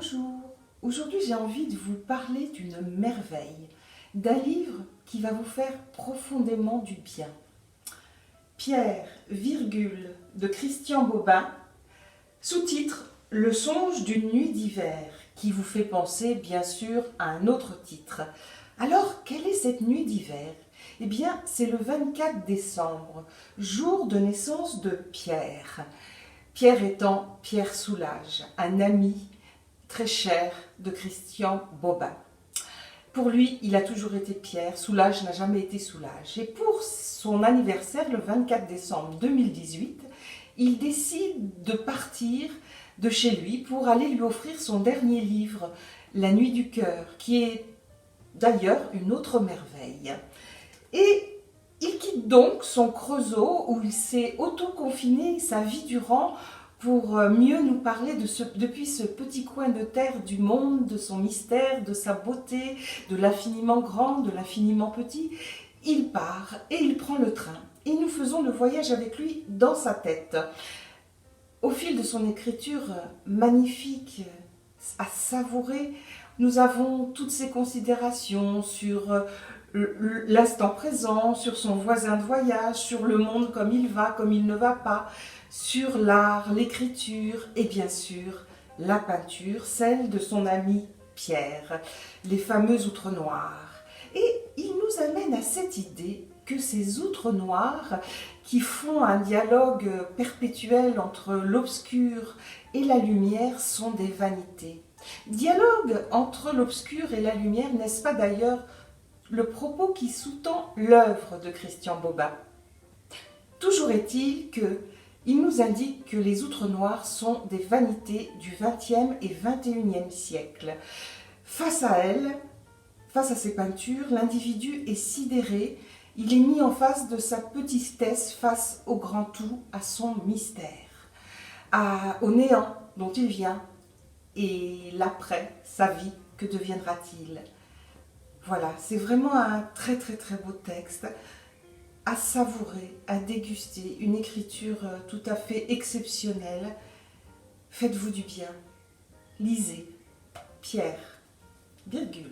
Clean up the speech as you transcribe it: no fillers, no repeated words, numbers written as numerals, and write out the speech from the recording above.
Bonjour, aujourd'hui j'ai envie de vous parler d'une merveille, d'un livre qui va vous faire profondément du bien. Pierre, virgule, de Christian Bobin, sous-titre « Le songe d'une nuit d'hiver » qui vous fait penser bien sûr à un autre titre. Alors, quelle est cette nuit d'hiver? Eh bien, c'est le 24 décembre, jour de naissance de Pierre. Pierre étant Pierre Soulages, un ami très cher de Christian Bobin. Pour lui, il a toujours été Pierre, Soulages n'a jamais été Soulages. Et pour son anniversaire, le 24 décembre 2018, il décide de partir de chez lui pour aller lui offrir son dernier livre, La Nuit du Cœur, qui est d'ailleurs une autre merveille. Et il quitte donc son Creusot où il s'est auto-confiné sa vie durant pour mieux nous parler depuis ce petit coin de terre du monde, de son mystère, de sa beauté, de l'infiniment grand, de l'infiniment petit. Il part et il prend le train. Et nous faisons le voyage avec lui dans sa tête. Au fil de son écriture magnifique, à savourer, nous avons toutes ces considérations sur l'instant présent, sur son voisin de voyage, sur le monde comme il va, comme il ne va pas, sur l'art, l'écriture et bien sûr la peinture, celle de son ami Pierre, les fameux outres noires. Et il nous amène à cette idée que ces outres noires qui font un dialogue perpétuel entre l'obscur et la lumière sont des vanités. Dialogue entre l'obscur et la lumière, n'est-ce pas d'ailleurs le propos qui sous-tend l'œuvre de Christian Bobin? Toujours est-il qu'il nous indique que les outres noires sont des vanités du XXe et XXIe siècle. Face à elles, face à ces peintures, l'individu est sidéré, il est mis en face de sa petitesse face au grand tout, à son mystère, au néant dont il vient, et l'après, sa vie, que deviendra-t-il? Voilà, c'est vraiment un très beau texte à savourer, à déguster, une écriture tout à fait exceptionnelle. Faites-vous du bien, lisez Pierre, virgule.